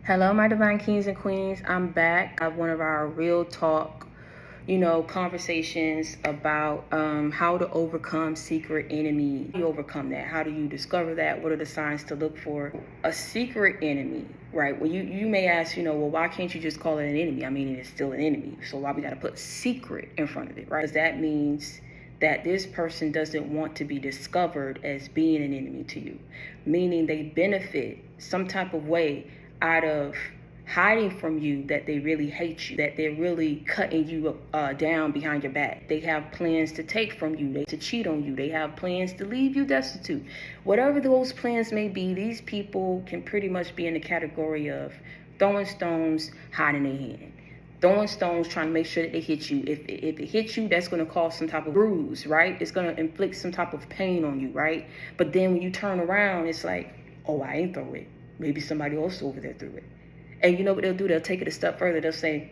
Hello, my divine kings and queens. I'm back. I have one of our real talk, conversations about how to overcome secret enemy. How do you overcome that? How do you discover that? What are the signs to look for? A secret enemy, right? Well, you may ask, well, why can't you just call it an enemy? I mean, it's still an enemy. So why we got to put secret in front of it, right? Because that means that this person doesn't want to be discovered as being an enemy to you, meaning they benefit some type of way out of hiding from you, that they really hate you, that they're really cutting you down behind your back. They have plans to take from you, to cheat on you. They have plans to leave you destitute. Whatever those plans may be, these people can pretty much be in the category of throwing stones, hiding their hand. Throwing stones, trying to make sure that they hit you. If it hits you, that's going to cause some type of bruise, right? It's going to inflict some type of pain on you, right? But then when you turn around, it's like, oh, I ain't throw it. Maybe somebody else over there threw it. And you know what they'll do? They'll take it a step further. They'll say,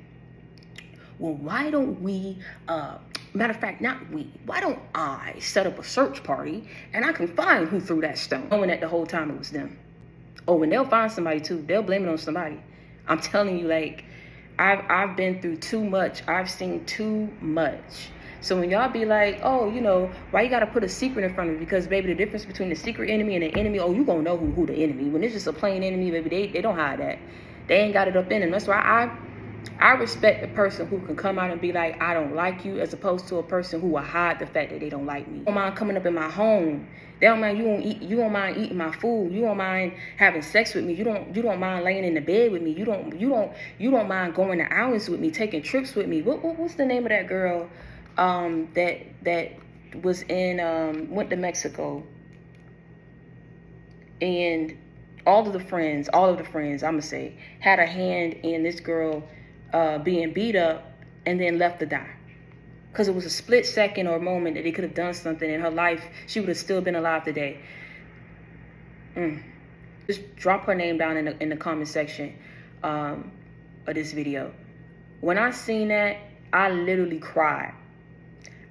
well, why don't we, matter of fact, not we, why don't I set up a search party and I can find who threw that stone, knowing that the whole time it was them. Oh, and they'll find somebody too. They'll blame it on somebody. I'm telling you, like, I've been through too much. I've seen too much. So when y'all be like, oh, why you got to put a secret in front of it? Because, baby, the difference between the secret enemy and the enemy, oh, you going to know who the enemy. When it's just a plain enemy, baby, they don't hide that. They ain't got it up in them. That's why I respect the person who can come out and be like, I don't like you, as opposed to a person who will hide the fact that they don't like me. They don't mind coming up in my home. They don't mind you don't mind eating my food. You don't mind having sex with me. You don't mind laying in the bed with me. You don't mind going to outings with me, taking trips with me. What's the name of that girl that was in went to Mexico, and all of the friends, I'm gonna say, had a hand in this girl being beat up and then left to die. Because it was a split second or moment that they could have done something in her life. She would have still been alive today. Just drop her name down in the comment section of this video. When I seen that, I literally cried.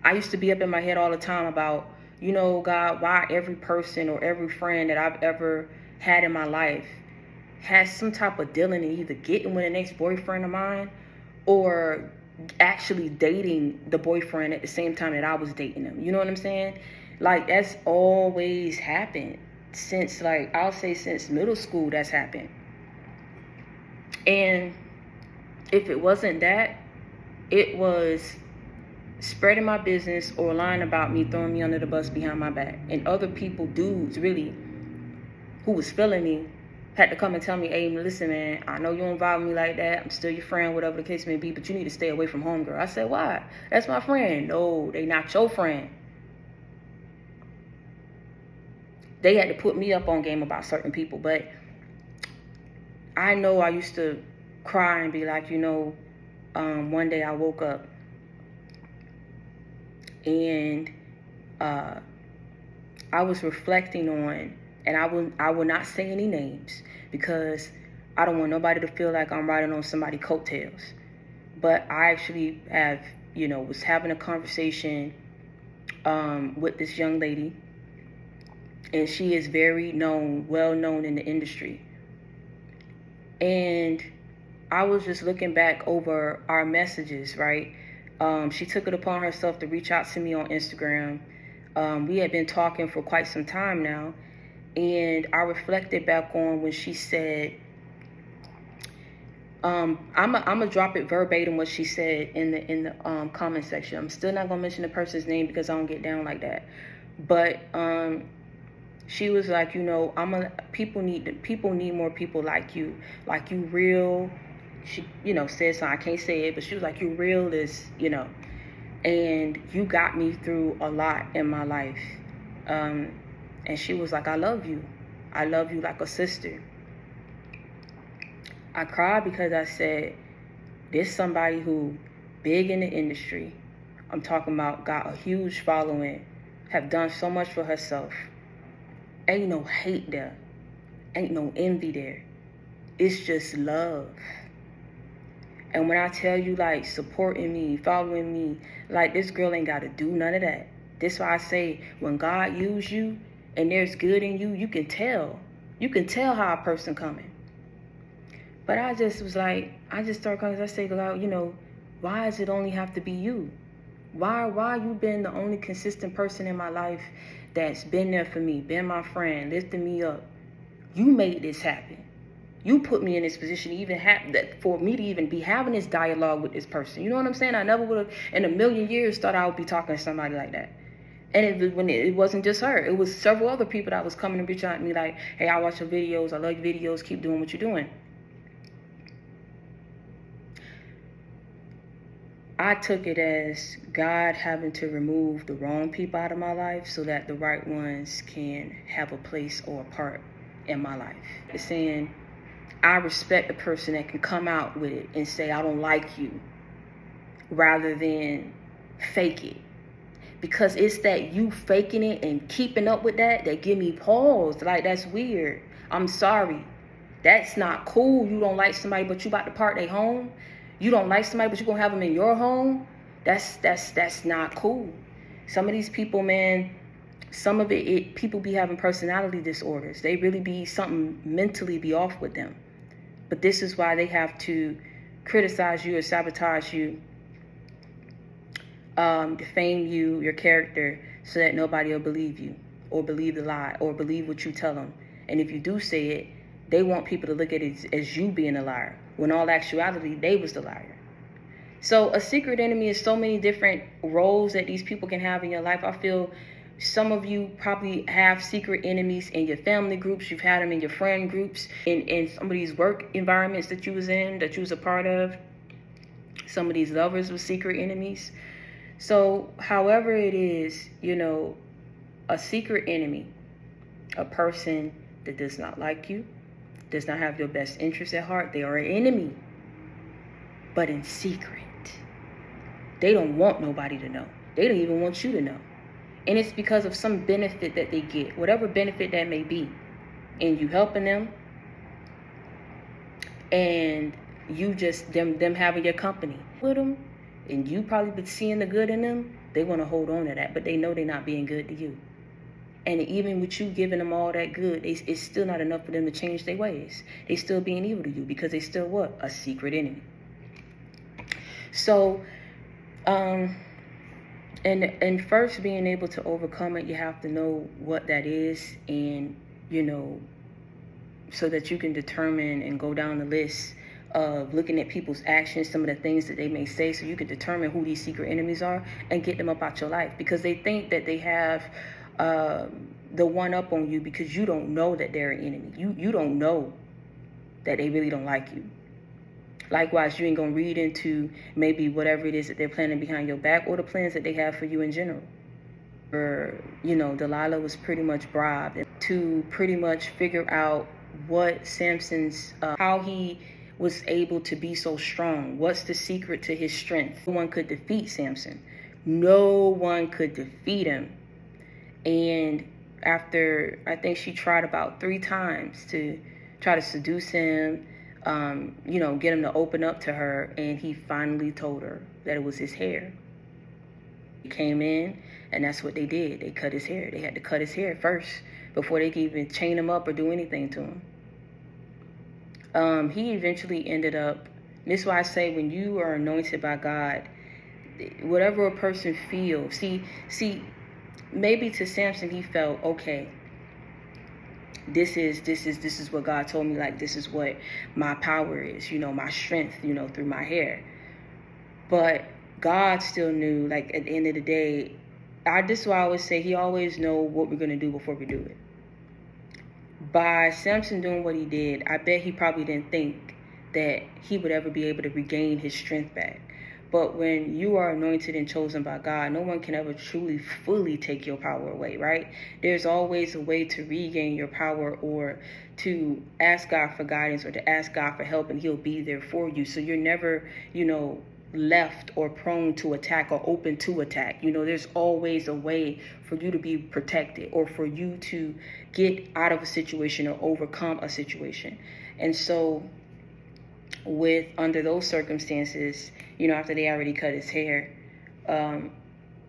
I used to be up in my head all the time about, God, why every person or every friend that I've ever had in my life has some type of dealing in either getting with an ex-boyfriend of mine or actually dating the boyfriend at the same time that I was dating him. You know what I'm saying? Like, that's always happened since, like, I'll say since middle school. That's happened. And if it wasn't that, it was spreading my business or lying about me, throwing me under the bus behind my back. And other people, dudes really, who was feeling me, had to come and tell me, hey, listen, man, I know you don't vibe with me like that. I'm still your friend, whatever the case may be, but you need to stay away from homegirl. I said, why? That's my friend. No, they not your friend. They had to put me up on game about certain people. But I know I used to cry and be like, one day I woke up and I was reflecting on, and I will not say any names because I don't want nobody to feel like I'm riding on somebody's coattails. But I actually have, was having a conversation with this young lady, and she is very well known in the industry. And I was just looking back over our messages, right? She took it upon herself to reach out to me on Instagram. We had been talking for quite some time now. And I reflected back on when she said, I'm gonna drop it verbatim what she said in the comment section. I'm still not gonna mention the person's name because I don't get down like that. But she was like, people need more people like you real. She, said something, I can't say it, but she was like, you real is, and you got me through a lot in my life. And she was like, I love you like a sister. I cried because I said, there's somebody who big in the industry. I'm talking about got a huge following, have done so much for herself. Ain't no hate there. Ain't no envy there. It's just love. And when I tell you, like, supporting me, following me, like, this girl ain't got to do none of that. That's why I say, when God uses you and there's good in you, you can tell. You can tell how a person coming. But I just was like, I just started calling. I say, you know, why does it only have to be you? Why you been the only consistent person in my life that's been there for me, been my friend, lifting me up? You made this happen. You put me in this position to even have that, for me to even be having this dialogue with this person. You know what I'm saying? I never would have in a million years thought I would be talking to somebody like that. And it wasn't just her. It was several other people that was coming and reaching out to me like, hey, I watch your videos. I love your videos. Keep doing what you're doing. I took it as God having to remove the wrong people out of my life so that the right ones can have a place or a part in my life. It's saying, I respect the person that can come out with it and say, I don't like you, rather than fake it. Because it's that you faking it and keeping up with that give me pause. Like, that's weird. I'm sorry. That's not cool. You don't like somebody, but you about to part their home. You don't like somebody, but you're going to have them in your home. That's not cool. Some of these people, man, some of it people be having personality disorders. They really be something mentally be off with them. But this is why they have to criticize you or sabotage you, defame you, your character, so that nobody will believe you or believe the lie or believe what you tell them. And if you do say it, they want people to look at it as you being a liar, when all actuality, they was the liar. So a secret enemy is so many different roles that these people can have in your life. I feel some of you probably have secret enemies in your family groups. You've had them in your friend groups, in some of these work environments that you was in, that you was a part of. Some of these lovers were secret enemies. So however it is, you know, a secret enemy, a person that does not like you, does not have your best interest at heart. They are an enemy, but in secret. They don't want nobody to know. They don't even want you to know. And it's because of some benefit that they get, whatever benefit that may be, and you helping them, and you just them having your company with them, and you probably been seeing the good in them. They want to hold on to that, but they know they're not being good to you. And even with you giving them all that good, it's still not enough for them to change their ways. They still being evil to you because they still what? A secret enemy. So, and first being able to overcome it, you have to know what that is, and, you know, so that you can determine and go down the list of looking at people's actions, some of the things that they may say, so you can determine who these secret enemies are and get them up out your life, because they think that they have the one up on you because you don't know that they're an enemy. You don't know that they really don't like you. Likewise, you ain't gonna read into maybe whatever it is that they're planning behind your back or the plans that they have for you in general. Or, you know, Delilah was pretty much bribed to pretty much figure out what Samson's, how he was able to be so strong. What's the secret to his strength? No one could defeat Samson. No one could defeat him. And after, I think she tried about 3 times to try to seduce him, you know, get him to open up to her, and he finally told her that it was his hair. He came in, and that's what they did. They cut his hair. They had to cut his hair first before they could even chain him up or do anything to him. He eventually ended up, this is why I say when you are anointed by God, whatever a person feels, see, maybe to Samson he felt, okay, this is what God told me, like this is what my power is, you know, my strength, you know, through my hair. But God still knew, like at the end of the day, this is why I always say he always know what we're gonna do before we do it. By Samson doing what he did, I bet he probably didn't think that he would ever be able to regain his strength back. But when you are anointed and chosen by God, no one can ever truly, fully take your power away, right? There's always a way to regain your power, or to ask God for guidance, or to ask God for help, and he'll be there for you. So you're never, you know, left or prone to attack or open to attack. You know, there's always a way for you to be protected, or for you to get out of a situation or overcome a situation. And so under those circumstances, you know, after they already cut his hair,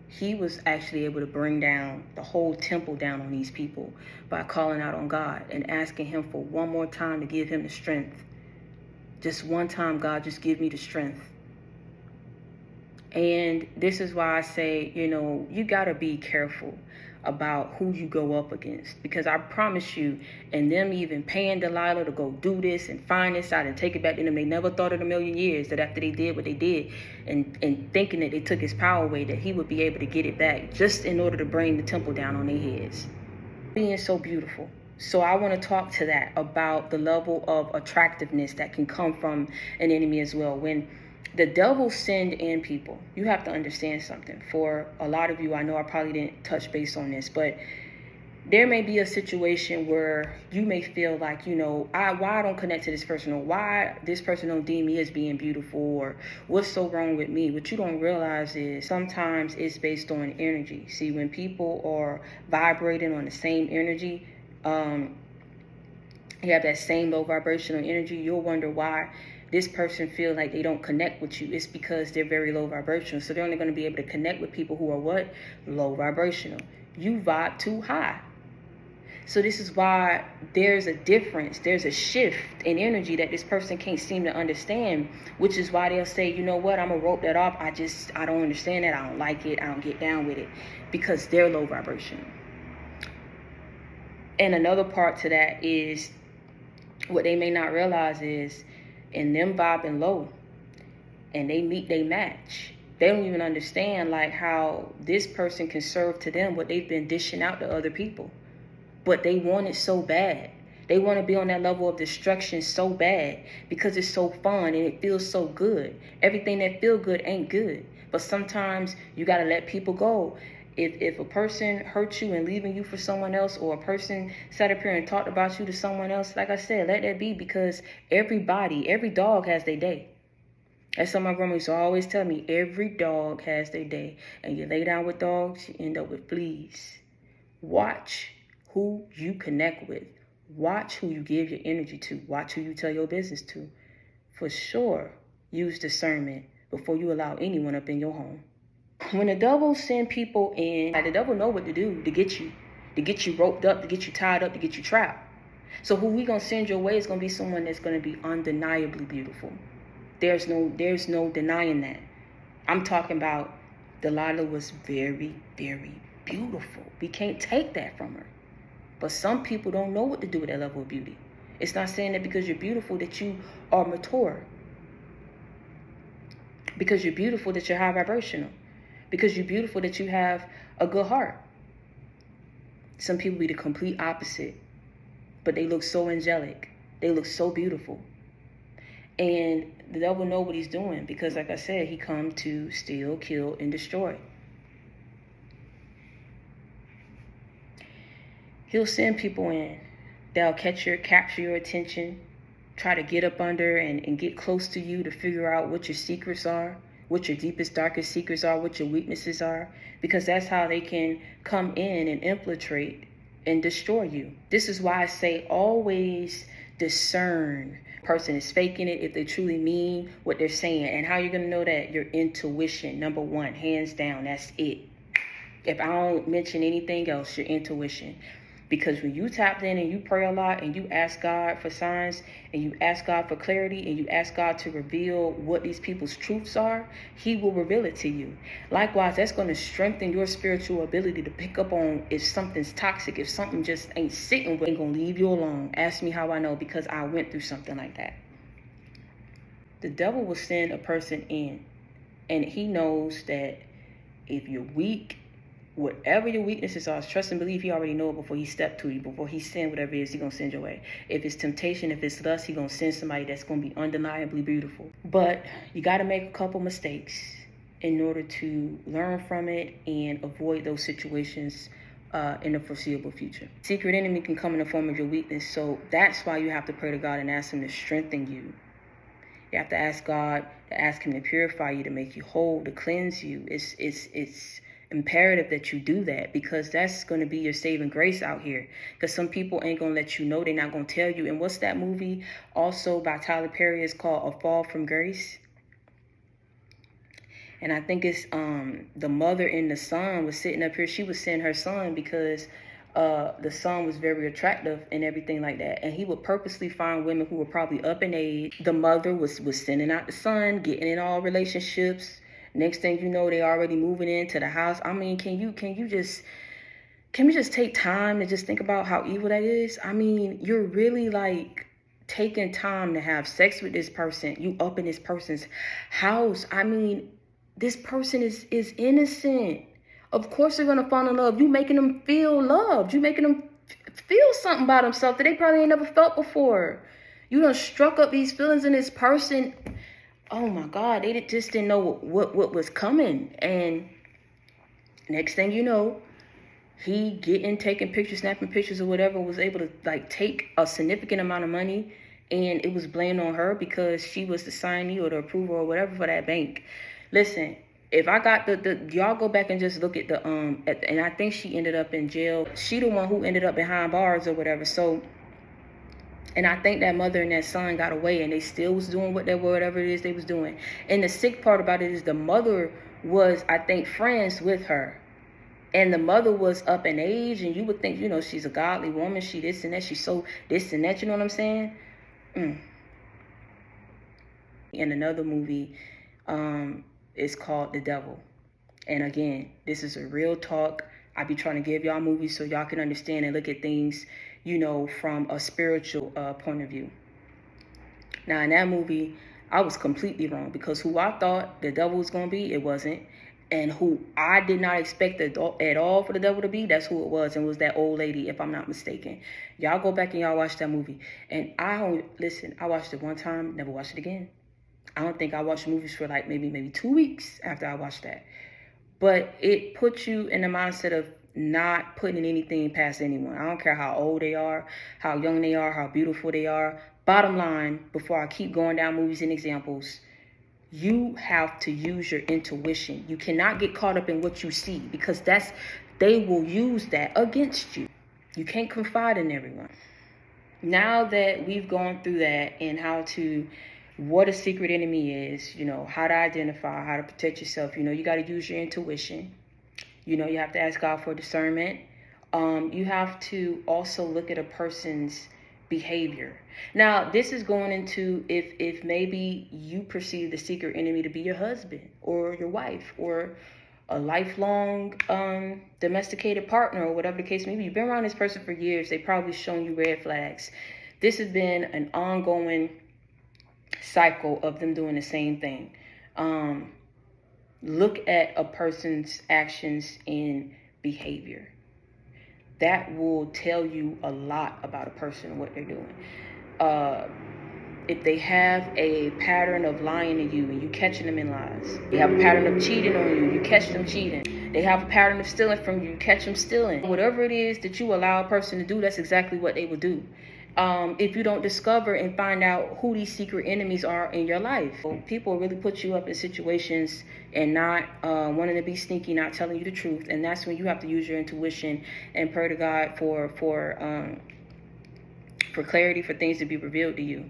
he was actually able to bring down the whole temple down on these people by calling out on God and asking him for one more time to give him the strength Just one time, God, just give me the strength. And this is why I say, you got to be careful about who you go up against. Because I promise you, and them even paying Delilah to go do this and find this out and take it back to them, they never thought in a million years that after they did what they did and thinking that they took his power away, that he would be able to get it back just in order to bring the temple down on their heads. Being so beautiful. So I want to talk to that about the level of attractiveness that can come from an enemy as well. When the devil send in people, you have to understand something. For a lot of you, I know I probably didn't touch base on this, but there may be a situation where you may feel like, why I don't connect to this person, or why this person don't deem me as being beautiful, or what's so wrong with me. What you don't realize is sometimes it's based on energy. See, when people are vibrating on the same energy, you have that same low vibrational energy, you'll wonder why this person feel like they don't connect with you. It's because they're very low vibrational. So they're only going to be able to connect with people who are what? Low vibrational. You vibe too high. So this is why there's a difference. There's a shift in energy that this person can't seem to understand, which is why they'll say, you know what, I'm going to rope that off. I don't understand that. I don't like it. I don't get down with it, because they're low vibrational. And another part to that is what they may not realize is, in them vibing low and they meet, they match, they don't even understand like how this person can serve to them what they've been dishing out to other people. But they want it so bad. They want to be on that level of destruction so bad because it's so fun and it feels so good. Everything that feels good ain't good. But sometimes you got to let people go. If a person hurt you and leaving you for someone else, or a person sat up here and talked about you to someone else, like I said, let that be, because every dog has their day. That's what my grandma used to always tell me. Every dog has their day. And you lay down with dogs, you end up with fleas. Watch who you connect with. Watch who you give your energy to. Watch who you tell your business to. For sure, use discernment before you allow anyone up in your home. When the devil send people in, the devil know what to do to get you roped up, to get you tied up, to get you trapped. So who we gonna send your way is gonna be someone that's gonna be undeniably beautiful. There's no denying that. I'm talking about Delilah was very, very beautiful. We can't take that from her. But some people don't know what to do with that level of beauty. It's not saying that because you're beautiful that you are mature. Because you're beautiful that you're high vibrational. Because you're beautiful that you have a good heart. Some people be the complete opposite, but they look so angelic. They look so beautiful. And the devil know what he's doing, because like I said, he come to steal, kill, and destroy. He'll send people in. They'll capture your attention, try to get up under and get close to you to figure out what your secrets are, what your deepest, darkest secrets are, what your weaknesses are, because that's how they can come in and infiltrate and destroy you. This is why I say always discern. Person is faking it if they truly mean what they're saying. And how you're going to know that? Your intuition, number one, hands down, that's it. If I don't mention anything else, your intuition. Because when you tap in and you pray a lot and you ask God for signs and you ask God for clarity and you ask God to reveal what these people's truths are, he will reveal it to you. Likewise, that's going to strengthen your spiritual ability to pick up on if something's toxic, if something just ain't sitting with, ain't going to leave you alone. Ask me how I know, because I went through something like that. The devil will send a person in, and he knows that if you're weak, whatever your weaknesses are, trust and believe he already know it before he step to you, before he send whatever it is he gonna send your way. If it's temptation, if it's lust, he gonna send somebody that's gonna be undeniably beautiful. But you gotta make a couple mistakes in order to learn from it and avoid those situations in the foreseeable future. Secret enemy can come in the form of your weakness, so that's why you have to pray to God and ask him to strengthen you. You have to ask God, to ask him to purify you, to make you whole, to cleanse you. It's imperative that you do that, because that's going to be your saving grace out here. Because some people ain't going to let you know. They're not going to tell you. And what's that movie also by Tyler Perry? It's called A Fall from Grace. And I think it's the mother and the son was sitting up here. She was sending her son because the son was very attractive and everything like that. And he would purposely find women who were probably up in age. The mother was sending out the son, getting in all relationships. Next thing you know, they already moving into the house. I mean, can we just take time to just think about how evil that is? I mean, you're really like taking time to have sex with this person. You up in this person's house. I mean, this person is innocent. Of course they're gonna fall in love. You making them feel loved. You making them feel something about themselves that they probably ain't never felt before. You done struck up these feelings in this person. Oh my God, they just didn't know what was coming. And next thing you know, he taking pictures, snapping pictures or whatever, was able to like take a significant amount of money, and it was blamed on her because she was the signee or the approver or whatever for that bank. Listen, if I got y'all go back and just look at and I think she ended up in jail. She the one who ended up behind bars or whatever. So, and I think that mother and that son got away, and they still was doing whatever it is they was doing. And the sick part about it is the mother was, I think, friends with her. And the mother was up in age, and you would think, she's a godly woman. She this and that. She's so this and that. You know what I'm saying? In another movie, it's called The Devil. And again, this is a real talk. I be trying to give y'all movies so y'all can understand and look at things, from a spiritual point of view. Now, in that movie, I was completely wrong, because who I thought the devil was going to be, it wasn't. And who I did not expect at all for the devil to be, that's who it was. And it was that old lady, if I'm not mistaken. Y'all go back and y'all watch that movie. And I watched it one time, never watched it again. I don't think I watched movies for like maybe 2 weeks after I watched that. But it puts you in the mindset of not putting anything past anyone. I don't care how old they are, how young they are, how beautiful they are. Bottom line, before I keep going down movies and examples, you have to use your intuition. You cannot get caught up in what you see, because they will use that against you. You can't confide in everyone. Now that we've gone through that and what a secret enemy is, how to identify, how to protect yourself, you got to use your intuition. You have to ask God for discernment. You have to also look at a person's behavior. Now, this is going into if maybe you perceive the secret enemy to be your husband or your wife or a lifelong domesticated partner or whatever the case may be. You've been around this person for years. They've probably shown you red flags. This has been an ongoing cycle of them doing the same thing. Look at a person's actions and behavior. That will tell you a lot about a person and what they're doing. If they have a pattern of lying to you and you catching them in lies. They have a pattern of cheating on you, you catch them cheating. They have a pattern of stealing from you, you catch them stealing. Whatever it is that you allow a person to do, that's exactly what they will do. If you don't discover and find out who these secret enemies are in your life. People really put you up in situations and not wanting to be sneaky, not telling you the truth. And that's when you have to use your intuition and pray to God for clarity, for things to be revealed to you.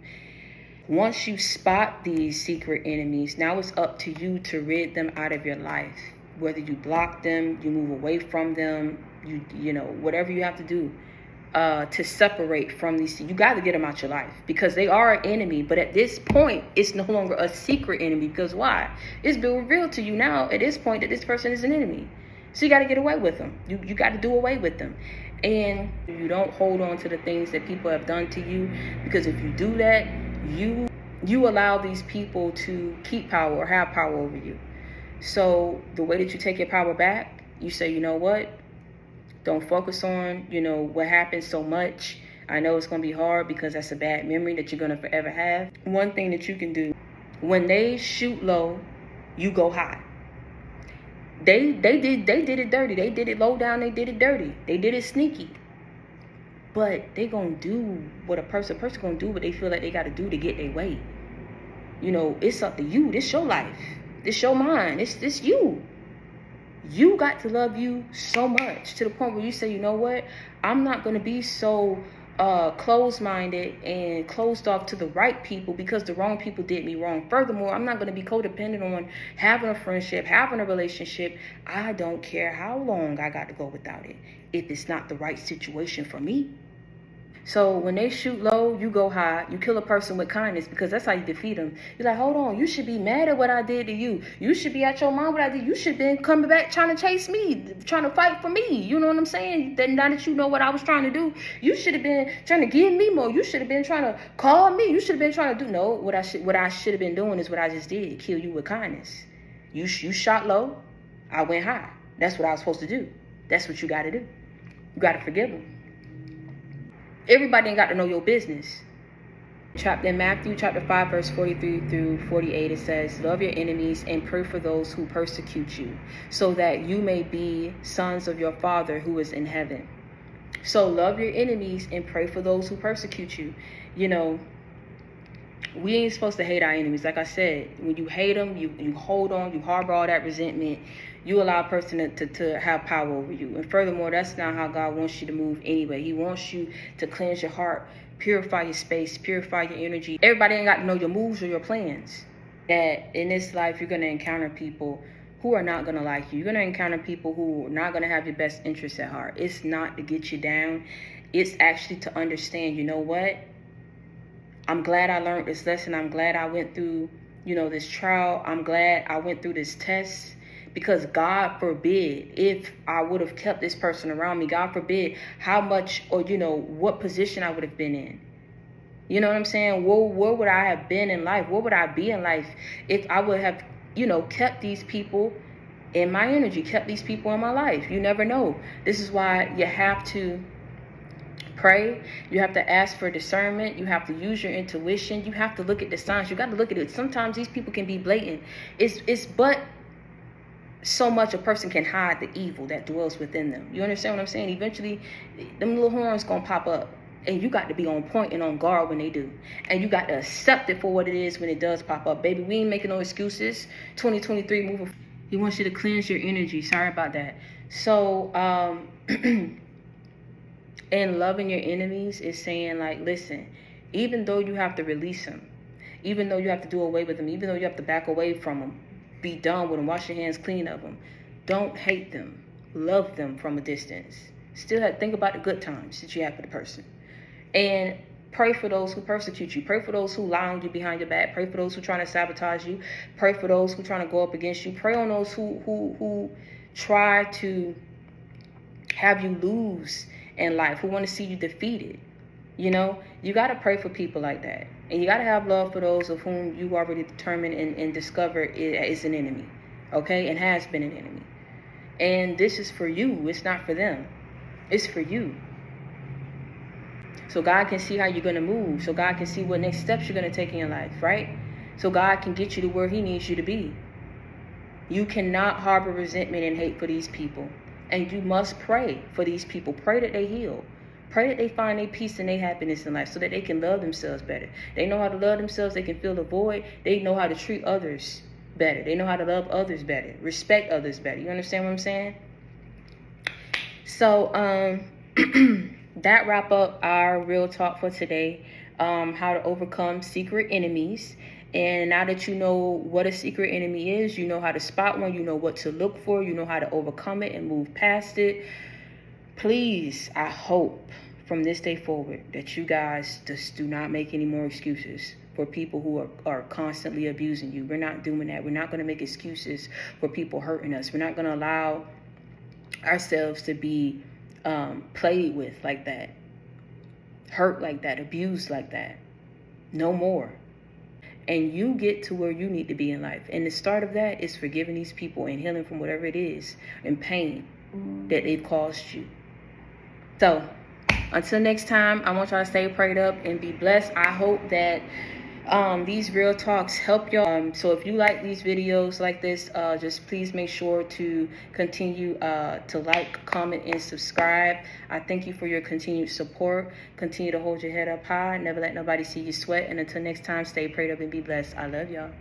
Once you spot these secret enemies, now it's up to you to rid them out of your life. Whether you block them, you move away from them, whatever you have to do. To separate from these, you got to get them out your life, because they are an enemy. But at this point, it's no longer a secret enemy, because why? It's been revealed to you now at this point that this person is an enemy. So you got to get away with them. You got to do away with them. And you don't hold on to the things that people have done to you, because if you do that, you allow these people to keep power or have power over you. So the way that you take your power back, you say, you know what? Don't focus on, what happened so much. I know it's going to be hard, because that's a bad memory that you're going to forever have. One thing that you can do, when they shoot low, you go high. They did it dirty. They did it low down. They did it dirty. They did it sneaky. But they going to do what a person going to do what they feel like they got to do to get their way. It's up to you. This your life. This your mind. This you. You got to love you so much to the point where you say, you know what? I'm not going to be so closed-minded and closed off to the right people because the wrong people did me wrong. Furthermore, I'm not going to be codependent on having a friendship, having a relationship. I don't care how long I got to go without it if it's not the right situation for me. So when they shoot low, you go high. You kill a person with kindness because that's how you defeat them. You're like, hold on, you should be mad at what I did to you. You should be at your mom what I did. You should have been coming back trying to chase me, trying to fight for me. You know what I'm saying? Then now that you know what I was trying to do, you should have been trying to give me more. You should have been trying to call me. You should have been trying to do. No, what I should have been doing is what I just did. Kill you with kindness. You shot low. I went high. That's what I was supposed to do. That's what you got to do. You got to forgive them. Everybody ain't got to know your business. In Matthew chapter 5, verse 43 through 48, it says, love your enemies and pray for those who persecute you, so that you may be sons of your Father who is in heaven. So love your enemies and pray for those who persecute you. You know, we ain't supposed to hate our enemies. Like I said, when you hate them, you hold on, you harbor all that resentment. You allow a person to have power over you. And furthermore, that's not how God wants you to move anyway. He wants you to cleanse your heart, purify your space, purify your energy. Everybody ain't got to know your moves or your plans. That in this life, you're going to encounter people who are not going to like you. You're going to encounter people who are not going to have your best interests at heart. It's not to get you down. It's actually to understand, you know what? I'm glad I learned this lesson. I'm glad I went through, this trial. I'm glad I went through this test. Because God forbid if I would have kept this person around me, God forbid how much or, what position I would have been in. You know what I'm saying? Where would I have been in life? Where would I be in life if I would have, kept these people in my energy, kept these people in my life? You never know. This is why you have to pray. You have to ask for discernment. You have to use your intuition. You have to look at the signs. You got to look at it. Sometimes these people can be blatant. It's but so much a person can hide the evil that dwells within them. You understand what I'm saying? Eventually, them little horns gonna pop up, and you got to be on point and on guard when they do. And you got to accept it for what it is when it does pop up. Baby, we ain't making no excuses. 2023 moving. He wants you to cleanse your energy. Sorry about that. So, and loving your enemies is saying, like, listen, even though you have to release them, even though you have to do away with them, even though you have to back away from them, be done with them, wash your hands clean of them. Don't hate them. Love them from a distance. Still think about the good times that you have with the person. And pray for those who persecute you. Pray for those who lie on you behind your back. Pray for those who are trying to sabotage you. Pray for those who are trying to go up against you. Pray on those who try to have you lose in life, who want to see you defeated. You got to pray for people like that. And you got to have love for those of whom you already determined and discovered is an enemy, okay, and has been an enemy. And this is for you. It's not for them. It's for you. So God can see how you're going to move. So God can see what next steps you're going to take in your life, right? So God can get you to where he needs you to be. You cannot harbor resentment and hate for these people. And you must pray for these people. Pray that they heal. Pray that they find their peace and their happiness in life so that they can love themselves better. They know how to love themselves. They can fill the void. They know how to treat others better. They know how to love others better. Respect others better. You understand what I'm saying? So that wrap up our real talk for today. How to overcome secret enemies. And now that you know what a secret enemy is, you know how to spot one. You know what to look for. You know how to overcome it and move past it. Please, I hope from this day forward that you guys just do not make any more excuses for people who are constantly abusing you. We're not doing that. We're not going to make excuses for people hurting us. We're not going to allow ourselves to be played with like that, hurt like that, abused like that. No more. And you get to where you need to be in life. And the start of that is forgiving these people and healing from whatever it is and pain that they've caused you. So, until next time, I want y'all to stay prayed up and be blessed. I hope that these real talks help y'all. So if you like these videos like this, just please make sure to continue to like, comment, and subscribe. I thank you for your continued support. Continue to hold your head up high. Never let nobody see you sweat. And until next time, stay prayed up and be blessed. I love y'all.